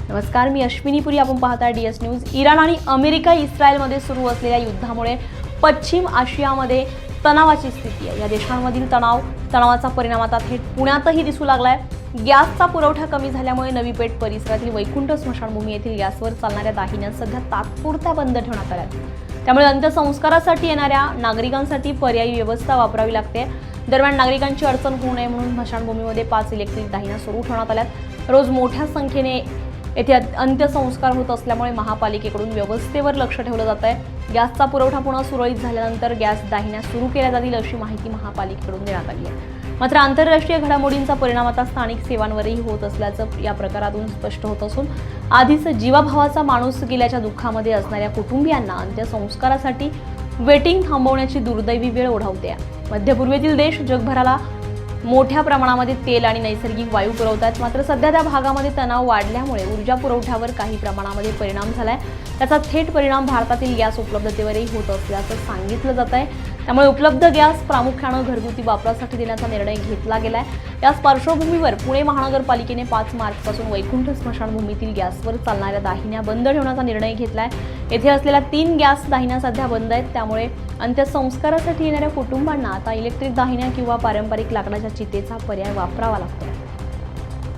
नमस्कार, मी अश्विनी पुरी. आपण पाहताय DS न्यूज. इराण आणि अमेरिका इस्रायलमध्ये सुरू असलेल्या युद्धामुळे पश्चिम आशियामध्ये तणावाची स्थिती आहे. या देशांमधील तणावाचा परिणाम आता थेट पुण्यातही दिसू लागलाय. गॅसचा पुरवठा कमी झाल्यामुळे नवी पेठ परिसरातील वैकुंठ स्मशानभूमी येथील गॅसवर चालणाऱ्या दाहिन्या सध्या तात्पुरत्या बंद ठेवण्यात आल्या. त्यामुळे अंत्यसंस्कारासाठी येणाऱ्या नागरिकांसाठी पर्यायी व्यवस्था वापरावी लागते. दरम्यान नागरिकांची अडचण होऊ नये म्हणून स्मशानभूमीमध्ये 5 इलेक्ट्रिक दाहिन्या सुरू ठेवण्यात आल्यात. रोज मोठ्या संख्येने येथे अंत्यसंस्कार होत असल्यामुळे महापालिकेकडून व्यवस्थेवर लक्ष ठेवलं जात आहे. गॅसचा पुरवठा पुन्हा सुरळीत झाल्यानंतर गॅस दाहिन्या सुरू केल्या जातील अशी माहिती महापालिकेकडून देण्यात आली आहे. मात्र आंतरराष्ट्रीय घडामोडींचा परिणाम आता स्थानिक सेवांवरही होत असल्याचं या प्रकारातून स्पष्ट होत असून आधीच जीवाभावाचा माणूस गेल्याच्या दुःखामध्ये असणाऱ्या कुटुंबियांना अंत्यसंस्कारासाठी वेटिंग थांबवण्याची दुर्दैवी वेळ ओढावते. मध्यपूर्वेतील देश जगभराला मोठ्या प्रमाणामध्ये तेल आणि नैसर्गिक वायू पुरवतात. मात्र सध्या त्या भागामध्ये तणाव वाढल्यामुळे ऊर्जा पुरवठ्यावर काही प्रमाणामध्ये परिणाम झालाय. त्याचा थेट परिणाम भारतातील गॅस उपलब्धतेवरही होत असल्याचं सांगितलं जात आहे. त्यामुळे उपलब्ध गॅस प्रामुख्यानं घरगुती वापरासाठी देण्याचा निर्णय घेतला गेलाय. याच पार्श्वभूमीवर पुणे महानगरपालिकेने 5 मार्चपासून वैकुंठ स्मशानभूमीतील गॅसवर चालणाऱ्या दाहिन्या बंद ठेवण्याचा निर्णय घेतलाय. येथे असलेल्या 3 गॅस दाहिन्या सध्या बंद आहेत. त्यामुळे अंत्यसंस्कारासाठी येणाऱ्या कुटुंबांना आता इलेक्ट्रिक दाहिन्या किंवा पारंपरिक लाकडाच्या चितेचा पर्याय वापरावा लागतो.